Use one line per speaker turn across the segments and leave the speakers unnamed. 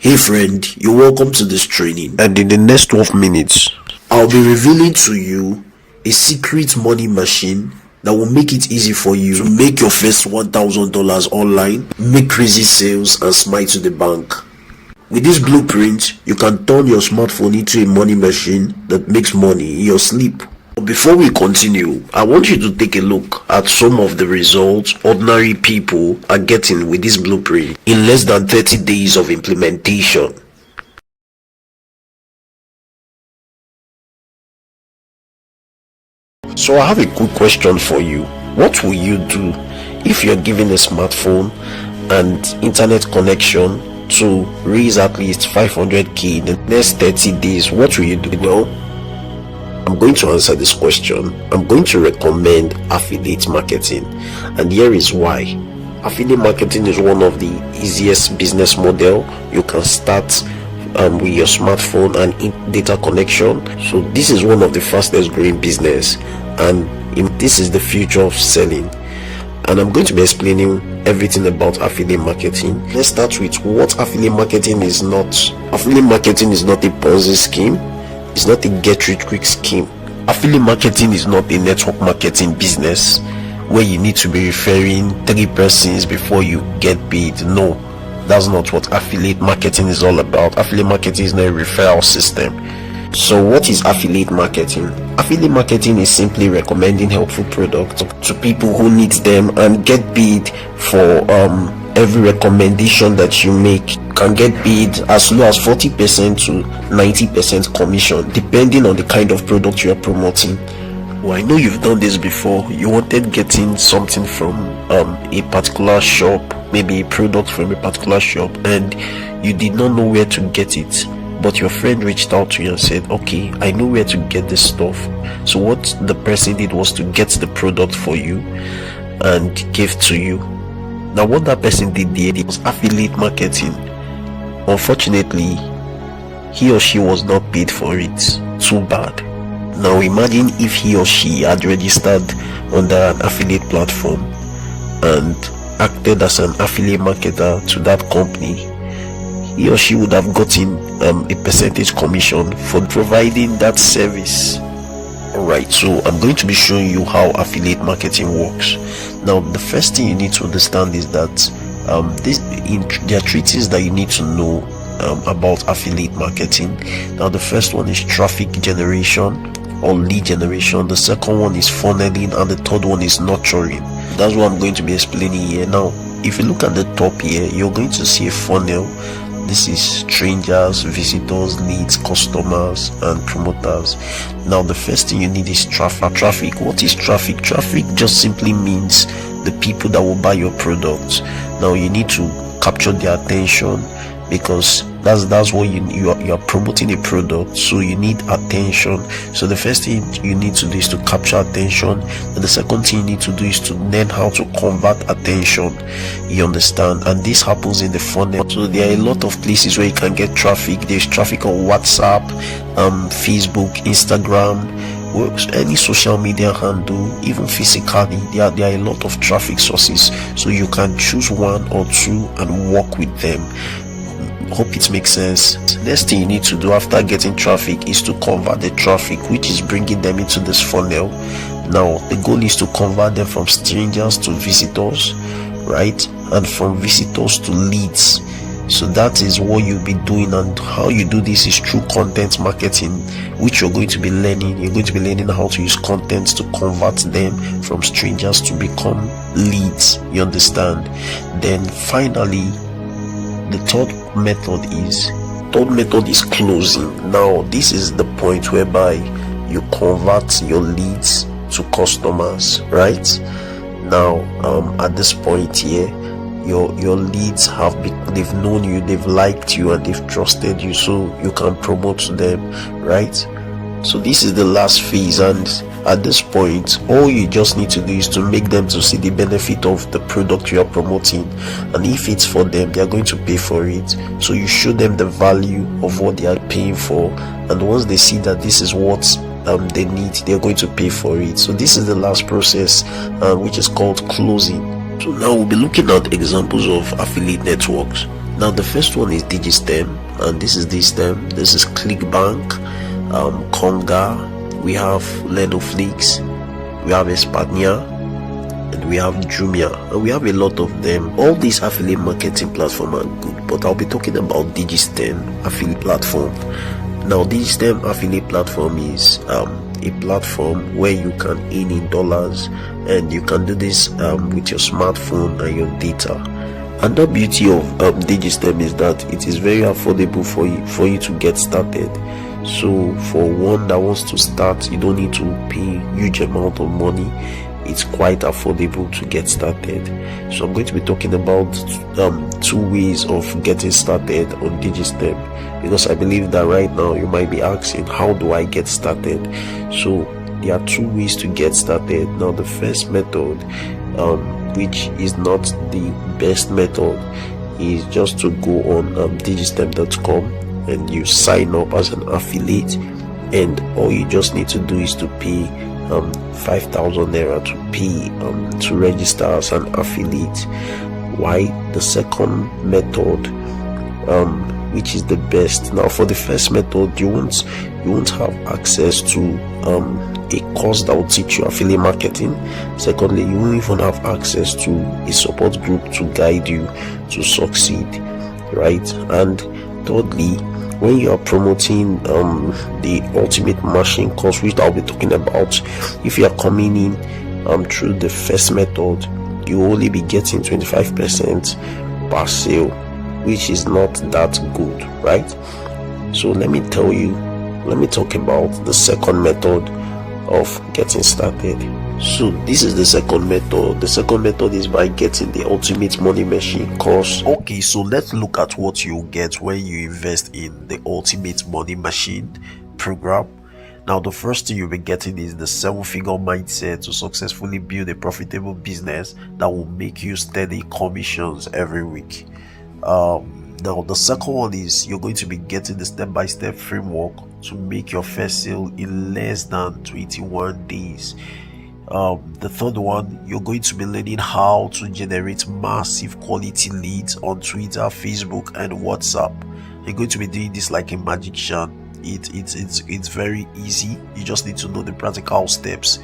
Hey friend, you're welcome to this training.
And in the next 12 minutes,
I'll be revealing to you a secret money machine that will make it easy for you to make your first $1,000 online, make crazy sales, and smile to the bank. With this blueprint, you can turn your smartphone into a money machine that makes money in your sleep. Before we continue, I want you to take a look at some of the results ordinary people are getting with this blueprint in less than 30 days of implementation.
so I have a quick question for you. What will you do if you're given a smartphone and internet connection to raise at least 500k in the next 30 days? What will you do?
Well,
I'm going to answer this question. I'm going to recommend affiliate marketing, and here is why. Affiliate marketing is one of the easiest business model you can start with your smartphone and data connection. So this is one of the fastest growing business, and this is the future of selling. And I'm going to be explaining everything about affiliate marketing. Let's start with what affiliate marketing is not. Affiliate marketing is not a Ponzi scheme. It's not a get rich quick scheme. Affiliate marketing is not a network marketing business where you need to be referring 3 persons before you get paid. No, that's not what affiliate marketing is all about. Affiliate marketing is not a referral system. So what is affiliate marketing? Affiliate marketing is simply recommending helpful products to people who need them and get paid for every recommendation that you make. Can get paid as low as 40% to 90% commission depending on the kind of product you are promoting. Well, I know you've done this before. You wanted getting something from a particular shop, maybe a product from a particular shop, and you did not know where to get it, but your friend reached out to you and said, okay, I know where to get this stuff. So what the person did was to get the product for you and give to you. Now what that person did there was affiliate marketing. Unfortunately, he or she was not paid for it. Too bad. Now imagine if he or she had registered under an affiliate platform and acted as an affiliate marketer to that company. He or she would have gotten a percentage commission for providing that service. Alright, so I'm going to be showing you how affiliate marketing works. Now the first thing you need to understand is that there are 3 things that you need to know about affiliate marketing. Now the first one is traffic generation or lead generation, the second one is funneling, and the third one is nurturing. That's what I'm going to be explaining here. Now if you look at the top here, you're going to see a funnel. This is strangers, visitors, leads, customers, and promoters. Now the first thing you need is traffic. What is traffic? Traffic just simply means the people that will buy your product. Now you need to capture their attention, because that's what you are promoting a product, so you need attention. So the first thing you need to do is to capture attention, and the second thing you need to do is to learn how to convert attention. You understand? And this happens in the funnel. So there are a lot of places where you can get traffic. There's traffic on WhatsApp, Facebook, Instagram, any social media handle, even physically. There are a lot of traffic sources, so you can choose 1 or 2 and work with them. Hope it makes sense. Next thing you need to do after getting traffic is to convert the traffic, which is bringing them into this funnel. Now the goal is to convert them from strangers to visitors, right, and from visitors to leads. So that is what you'll be doing, and how you do this is through content marketing, which you're going to be learning. You're going to be learning how to use content to convert them from strangers to become leads. You understand? Then finally, the third method is closing. Now this is the point whereby you convert your leads to customers, right? Now at this point here, your leads they've known you, they've liked you, and they've trusted you, so you can promote them, right? So this is the last phase, and at this point all you just need to do is to make them to see the benefit of the product you are promoting, and if it's for them, they are going to pay for it. So you show them the value of what they are paying for, and once they see that this is what they need, they are going to pay for it. So this is the last process, which is called closing. So now we'll be looking at examples of affiliate networks. Now the first one is Digitstem, and this is Digitstem. This is Clickbank, Conga, we have Lenoflix, we have Espania, and we have Jumia, and we have a lot of them. All these affiliate marketing platforms are good, but I'll be talking about Digitstem affiliate platform. Now Digitstem affiliate platform is a platform where you can earn in dollars, and you can do this with your smartphone and your data. And the beauty of Digitstem is that it is very affordable for you to get started. So for one that wants to start, you don't need to pay huge amount of money. It's quite affordable to get started. So I'm going to be talking about two ways of getting started on Digitstem, because I believe that right now you might be asking, how do I get started? So there are two ways to get started. Now the first method, which is not the best method, is just to go on digitstem.com and you sign up as an affiliate, and all you just need to do is to pay 5,000 naira to register as an affiliate. Why? The second method, which is the best. Now for the first method, you won't have access to a course that will teach you affiliate marketing. Secondly, you won't even have access to a support group to guide you to succeed, right? And thirdly, when you are promoting the ultimate machine course, which I'll be talking about, if you are coming in through the first method, you will only be getting 25% per sale, which is not that good, right? So let me talk about the second method of getting started. So this is the second method. The second method is by getting the ultimate money machine course.
Okay, so let's look at what you get when you invest in the ultimate money machine program. Now the first thing you'll be getting is the 7-figure mindset to successfully build a profitable business that will make you steady commissions every week. Now the second one is you're going to be getting the step-by-step framework to make your first sale in less than 21 days. The third one, you're going to be learning how to generate massive quality leads on Twitter, Facebook, and WhatsApp. You're going to be doing this like a magician. It's very easy. You just need to know the practical steps.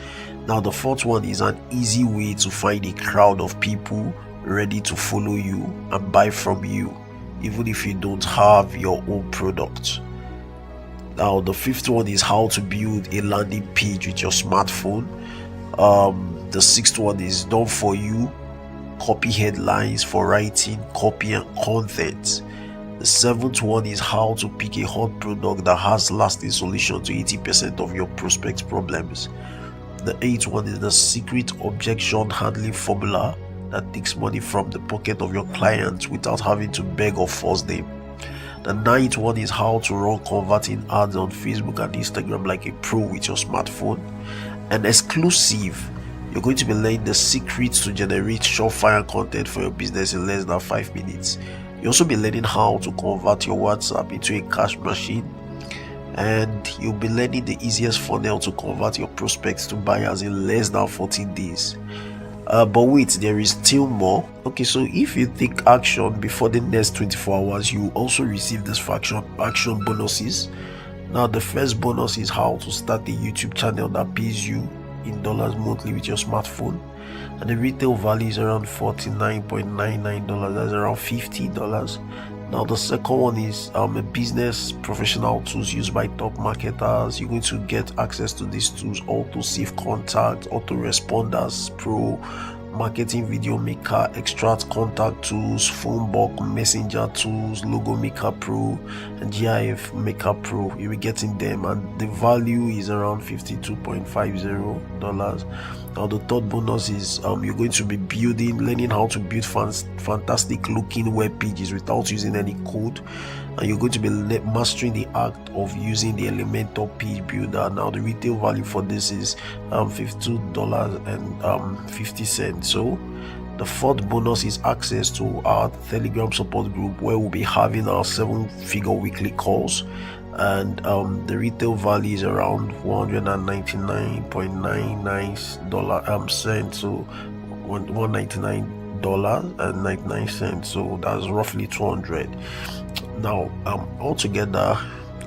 Now the fourth one is an easy way to find a crowd of people ready to follow you and buy from you, even if you don't have your own product. Now the fifth one is how to build a landing page with your smartphone. The sixth one is done for you copy headlines for writing, copy, and content. The seventh one is how to pick a hot product that has lasting solution to 80% of your prospects' problems. The eighth one is the secret objection handling formula that takes money from the pocket of your clients without having to beg or force them. The ninth one is how to run converting ads on Facebook and Instagram like a pro with your smartphone. And exclusive, you're going to be learning the secrets to generate surefire content for your business in less than 5 minutes. You'll also be learning how to convert your WhatsApp into a cash machine, and you'll be learning the easiest funnel to convert your prospects to buyers in less than 14 days. But wait, there is still more. Okay, so if you take action before the next 24 hours, you also receive this action bonuses. Now the first bonus is how to start a YouTube channel that pays you in dollars monthly with your smartphone, and the retail value is around $49.99. That's around $50. Now the second one is a business professional tools used by top marketers. You're going to get access to these tools: auto save contact, autoresponders pro, marketing video maker, extract contact tools, phone book messenger tools, logo maker pro, and GIF maker pro. You'll be getting them, and the value is around $52.50. Now the third bonus is you're going to be learning how to build fantastic looking web pages without using any code, and you're going to be mastering the act of using the Elementor page builder. Now the retail value for this is $52.50. So the fourth bonus is access to our Telegram support group, where we'll be having our 7-figure weekly calls, and the retail value is around $199.99 cents, so $199.
$1.99, so that's roughly 200. Now altogether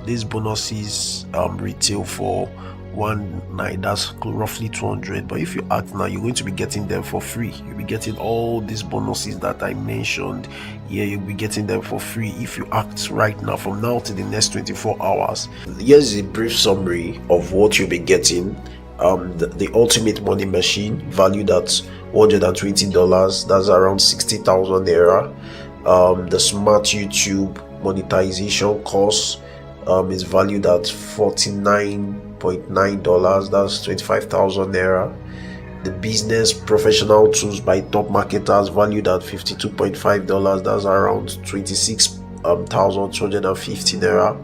these bonuses retail for one night, that's roughly 200. But if you act now, you're going to be getting them for free. You'll be getting all these bonuses that I mentioned here. You'll be getting them for free if you act right now, from now to the next 24 hours.
Here's a brief summary of what you'll be getting. The ultimate money machine, valued at $120, that's around 60,000 naira. The smart YouTube monetization course is valued at $49.9, that's 25,000 naira. The business professional tools by top marketers, valued at $52.5, that's around 26,250 naira.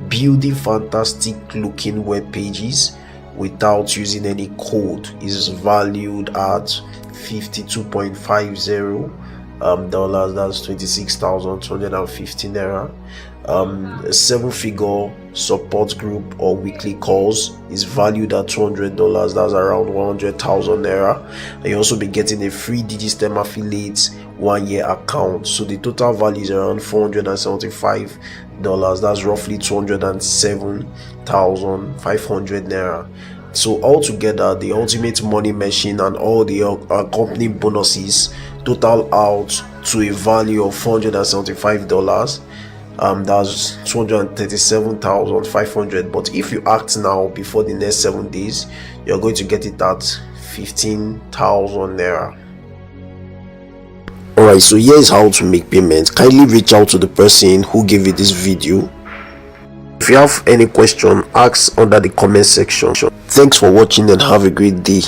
Building fantastic looking web pages without using any code is valued at $52.50, that's 26,250 naira. A 7-figure support group or weekly calls is valued at $200, that's around 100,000 naira. And you also be getting a free Digitstem affiliate 1-year account, so the total value is around $475, that's roughly 207,500 naira. So altogether, the ultimate money machine and all the accompanying bonuses total out to a value of $475. That's 237,500. But if you act now before the next 7 days, you're going to get it at 15,000 naira. Alright, so here's how to make payments. Kindly reach out to the person who gave you this video. If you have any question, ask under the comment section. Thanks for watching and have a great day.